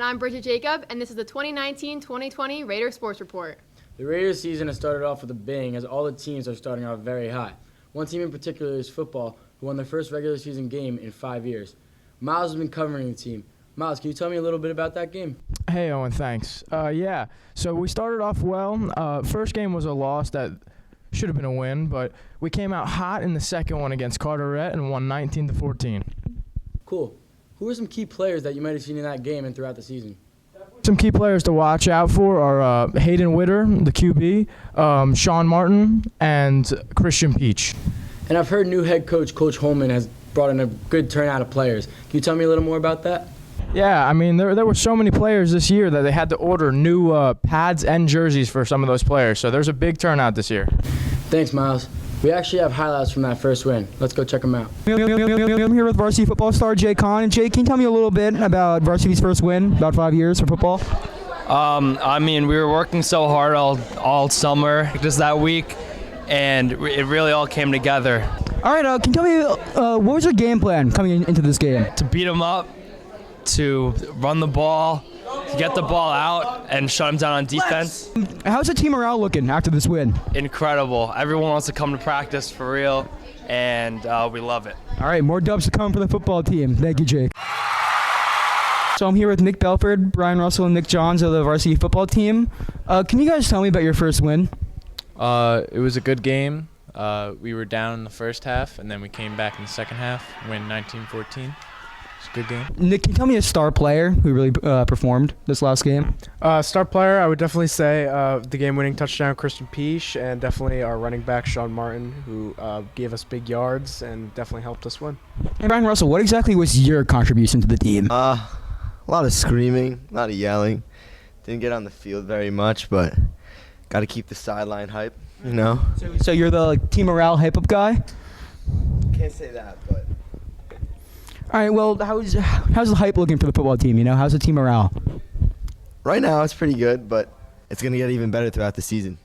I'm Bridget Jacob, and this is the 2019-2020 Raiders Sports Report. The Raiders season has started off with a bang as all the teams are starting off very high. One team in particular is football, who won their first regular season game in 5 years. Miles has been covering the team. Miles, can you tell me a little bit about that game? Hey, Owen, thanks. So we started off well. First game was a loss that should have been a win, but we came out hot in the second one against Carteret and won 19-14. Cool. Who are some key players that you might have seen in that game and throughout the season? Some key players to watch out for are Hayden Witter, the QB, Sean Martin, and Christian Peach. And I've heard new head coach, Coach Holman, has brought in a good turnout of players. Can you tell me a little more about that? Yeah, I mean, there were so many players this year that they had to order new pads and jerseys for some of those players. So there's a big turnout this year. Thanks, Miles. We actually have highlights from that first win. Let's go check them out. I'm here with varsity football star Jay Kahn. And Jay, can you tell me a little bit about varsity's first win, about 5 years for football? I mean, we were working so hard all summer, just that week, and it really all came together. All right, can you tell me what was your game plan coming into this game? To beat them up, to run the ball, to get the ball out, and shut them down on defense. How's the team morale looking after this win? Incredible. Everyone wants to come to practice for real, and we love it. All right, more dubs to come for the football team. Thank you, Jake. So I'm here with Nick Belford, Brian Russell, and Nick Johns of the varsity football team. Can you guys tell me about your first win? It was a good game. We were down in the first half, and then we came back in the second half, win 19-14. It's a good game. Nick, can you tell me a star player who really performed this last game? Star player, I would definitely say the game-winning touchdown, Christian Peach, and definitely our running back, Sean Martin, who gave us big yards and definitely helped us win. And Brian Russell, what exactly was your contribution to the team? A lot of screaming, a lot of yelling. Didn't get on the field very much, but got to keep the sideline hype, you know? So you're the team morale hype-up guy? Can't say that, but... All right, well, how's the hype looking for the football team, you know? How's the team morale? Right now, it's pretty good, but it's going to get even better throughout the season.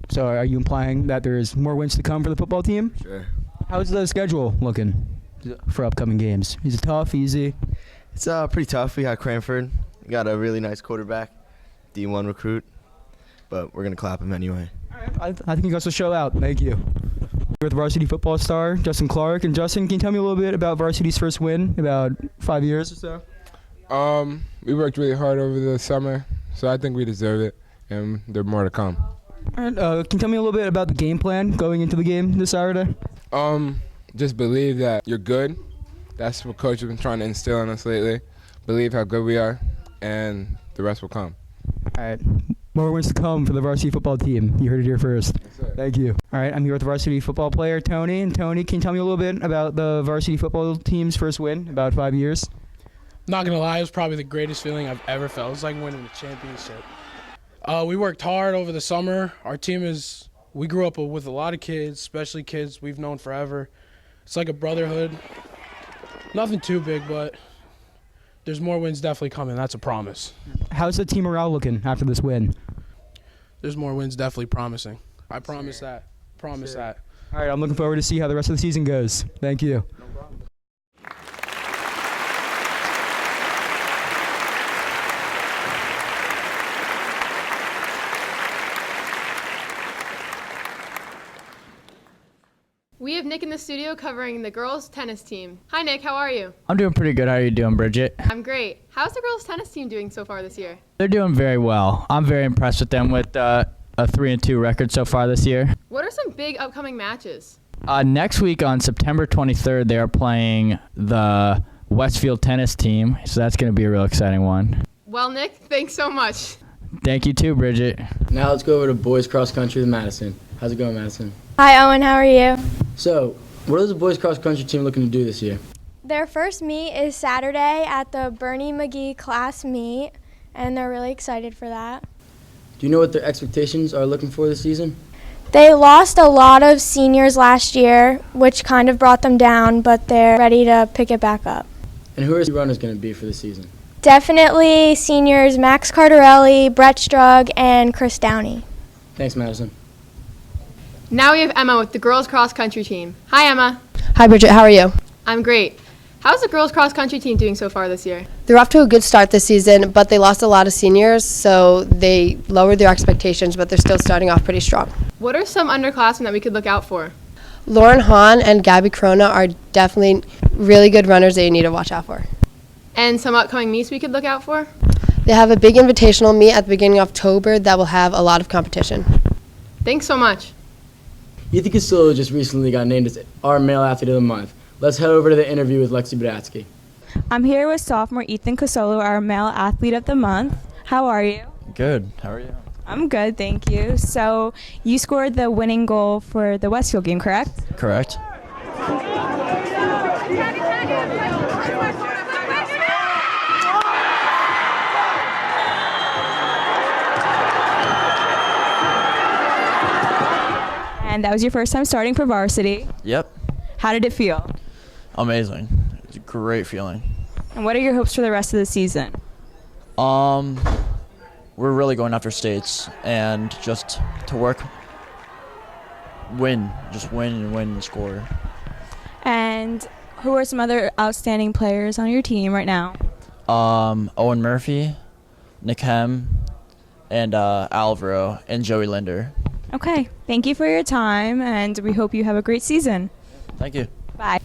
So are you implying that there's more wins to come for the football team? Sure. How's the schedule looking for upcoming games? Is it tough, easy? It's pretty tough. We got Cranford. We got a really nice quarterback, D1 recruit, but we're going to clap him anyway. All right, I think you guys will show out. Thank you. With varsity football star Justin Clark. And Justin, can you tell me a little bit about varsity's first win, about 5 years or so? We worked really hard over the summer, so I think we deserve it, and there's more to come. All right, can you tell me a little bit about the game plan going into the game this Saturday? Just believe that you're good. That's what Coach has been trying to instill in us lately. Believe how good we are, and the rest will come. All right. More wins to come for the varsity football team. You heard it here first. Yes, Thank you. All right, I'm here with varsity football player Tony. And Tony, can you tell me a little bit about the varsity football team's first win, about 5 years? Not going to lie, it was probably the greatest feeling I've ever felt. It was like winning a championship. We worked hard over the summer. Our team we grew up with a lot of kids, especially kids we've known forever. It's like a brotherhood. Nothing too big, but there's more wins definitely coming. That's a promise. How's the team morale looking after this win? There's more wins definitely promising. I promise that. Promise that. All right, I'm looking forward to see how the rest of the season goes. Thank you. No problem. We have Nick in the studio covering the girls' tennis team. Hi, Nick. How are you? I'm doing pretty good. How are you doing, Bridget? I'm great. How's the girls' tennis team doing so far this year? They're doing very well. I'm very impressed with them with a 3-2 record so far this year. What are some big upcoming matches? Next week on September 23rd, they are playing the Westfield tennis team, so that's going to be a real exciting one. Well, Nick, thanks so much. Thank you too, Bridget. Now let's go over to boys cross country with Madison. How's it going, Madison? Hi, Owen. How are you? So, what is the boys cross country team looking to do this year? Their first meet is Saturday at the Bernie McGee class meet, and they're really excited for that. Do you know what their expectations are looking for this season? They lost a lot of seniors last year, which kind of brought them down, but they're ready to pick it back up. And who are the runners going to be for the season? Definitely seniors Max Cardarelli, Brett Strug, and Chris Downey. Thanks, Madison. Now we have Emma with the girls' cross country team. Hi, Emma. Hi, Bridget. How are you? I'm great. How's the girls cross country team doing so far this year? They're off to a good start this season, but they lost a lot of seniors, so they lowered their expectations, but they're still starting off pretty strong. What are some underclassmen that we could look out for? Lauren Hahn and Gabby Corona are definitely really good runners that you need to watch out for. And some upcoming meets we could look out for? They have a big invitational meet at the beginning of October that will have a lot of competition. Thanks so much. Ethan Castillo just recently got named as our Male Athlete of the Month. Let's head over to the interview with Lexi Bradsky. I'm here with sophomore Ethan Casolo, our Male Athlete of the Month. How are you? Good. How are you? I'm good, thank you. So you scored the winning goal for the Westfield game, correct? Correct. And that was your first time starting for varsity. Yep. How did it feel? Amazing. It's a great feeling. And what are your hopes for the rest of the season? We're really going after states and just to work, win and score. And who are some other outstanding players on your team right now? Owen Murphy, Nick Hem, and Alvaro, and Joey Linder. Okay, thank you for your time, and we hope you have a great season. Thank you. Bye.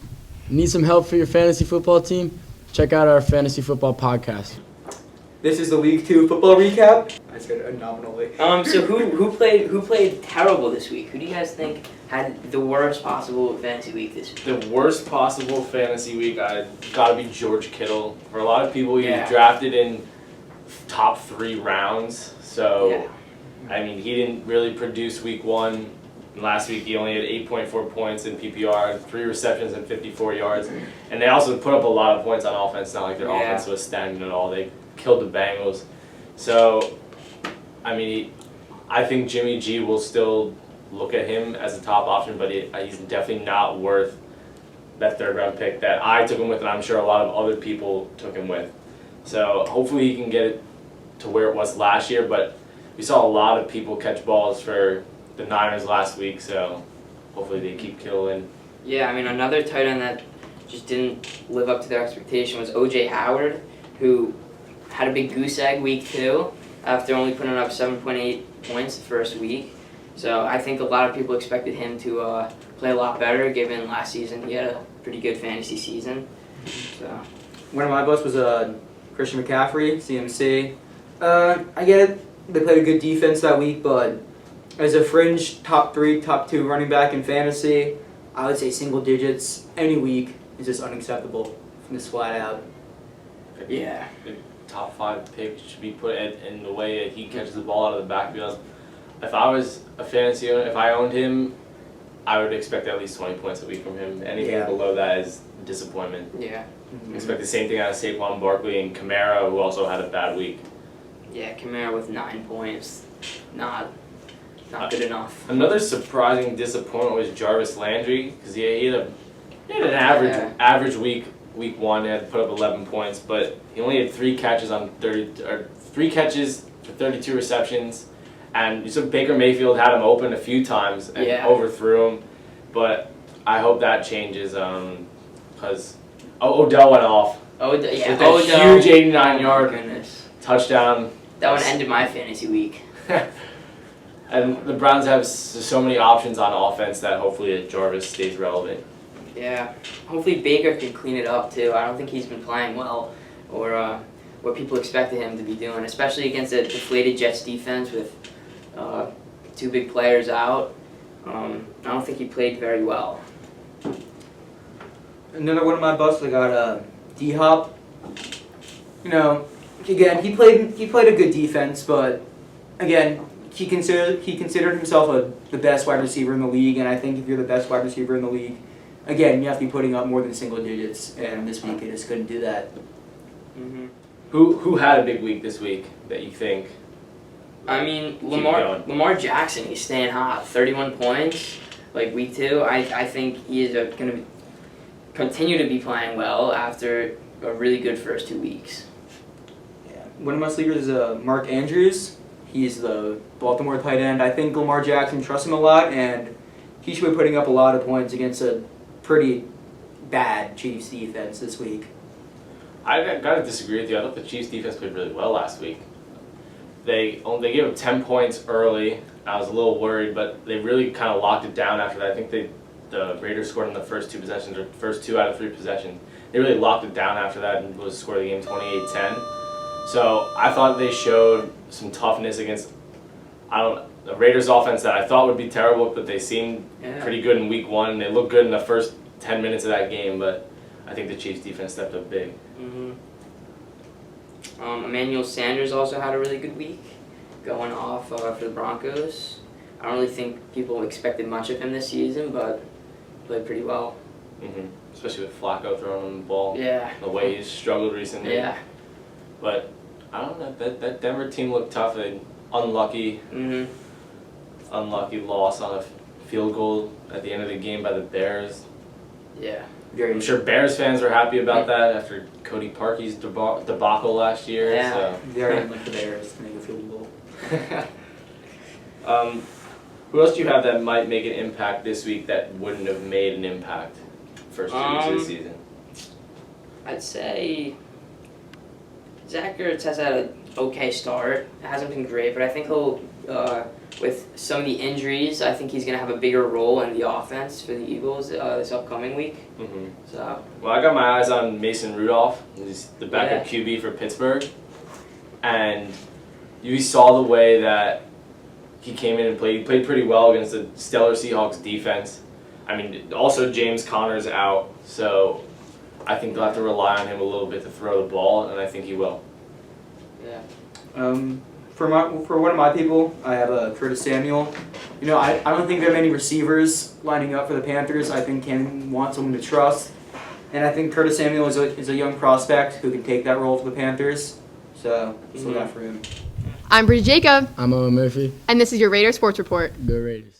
Need some help for your fantasy football team? Check out our fantasy football podcast. This is the League 2 football recap. I said nominally. So who played terrible this week? Who do you guys think had the worst possible fantasy week this week? The worst possible fantasy week, I gotta be George Kittle. For a lot of people, he drafted in top 3 rounds. So, I mean, he didn't really produce week 1. Last week he only had 8.4 points in PPR, 3 receptions and 54 yards. And they also put up a lot of points on offense. Not like their offense was stagnant at all. They killed the Bengals. So, I mean, I think Jimmy G will still look at him as a top option, but he's definitely not worth that 3rd round pick that I took him with, and I'm sure a lot of other people took him with. So hopefully he can get it to where it was last year, but we saw a lot of people catch balls for the Niners last week, so hopefully they keep Kittle in. Yeah, I mean, another tight end that just didn't live up to their expectation was O.J. Howard, who had a big goose egg week 2 after only putting up 7.8 points the first week. So I think a lot of people expected him to play a lot better, given last season he had a pretty good fantasy season. So One of my busts was Christian McCaffrey, CMC. I get it. They played a good defense that week, but as a fringe top 3, top 2 running back in fantasy, I would say single digits any week is just unacceptable from this flat out. Yeah. The top 5 pick should be put in the way that he catches the ball out of the backfield. If I was a fantasy owner, if I owned him, I would expect at least 20 points a week from him. Anything below that is disappointment. Yeah. Expect the same thing out of Saquon Barkley and Kamara, who also had a bad week. Yeah, Kamara with 9 points, not good enough. Another surprising disappointment was Jarvis Landry, because he had an average week 1. He had to put up 11 points, but he only had 3 catches for 32 receptions. And you saw Baker Mayfield had him open a few times and overthrew him, but I hope that changes because Odell went off. Odell, with a huge 89-yard touchdown. That one ended my fantasy week. And the Browns have so many options on offense that hopefully Jarvis stays relevant. Yeah, hopefully Baker can clean it up too. I don't think he's been playing well or what people expected him to be doing, especially against a deflated Jets defense with 2 big players out. I don't think he played very well. Another one of my busts, I got D-Hop. You know, again, he played a good defense, but again, he considered himself the best wide receiver in the league, and I think if you're the best wide receiver in the league, again, you have to be putting up more than single digits, and this week he just couldn't do that. Mm-hmm. Who had a big week this week that you think? I mean, Lamar Jackson, he's staying hot. 31 points, like week 2. I think he is going to continue to be playing well after a really good first 2 weeks. Yeah. One of my sleepers is Mark Andrews. He's the Baltimore tight end. I think Lamar Jackson trusts him a lot, and he should be putting up a lot of points against a pretty bad Chiefs defense this week. I gotta disagree with you. I thought the Chiefs defense played really well last week. They gave up 10 points early. I was a little worried, but they really kind of locked it down after that. I think the Raiders scored in the first 2 possessions, or first 2 out of 3 possessions. They really locked it down after that and was scored the game 28-10. So I thought they showed some toughness against the Raiders offense that I thought would be terrible, but they seemed pretty good in week 1. They looked good in the first 10 minutes of that game, but I think the Chiefs defense stepped up big. Emmanuel Sanders also had a really good week, going off for the Broncos. I don't really think people expected much of him this season, but played pretty well. Especially with Flacco throwing him the ball. Yeah. The way he's struggled recently. Yeah. But I don't know, that Denver team looked tough. Unlucky loss on a field goal at the end of the game by the Bears. Yeah. I'm sure Bears fans were happy about that after Cody Parkey's debacle last year. Yeah. So. Very unlike the Bears to make a field goal. Who else do you have that might make an impact this week that wouldn't have made an impact first 2 weeks of the season? I'd say Zach Ertz has had an okay start. It hasn't been great, but I think he'll, with some of the injuries, I think he's going to have a bigger role in the offense for the Eagles this upcoming week. So. Well, I got my eyes on Mason Rudolph. He's the backup QB for Pittsburgh. And you saw the way that he came in and played. He played pretty well against the stellar Seahawks defense. I mean, also James Conner's out, so I think they'll have to rely on him a little bit to throw the ball, and I think he will. Yeah. For one of my people, I have Curtis Samuel. You know, I don't think there are many receivers lining up for the Panthers. I think Ken wants someone to trust, and I think Curtis Samuel is a young prospect who can take that role for the Panthers. So look out for him. I'm Bridget Jacob. I'm Owen Murphy. And this is your Raider Sports Report. Go Raiders.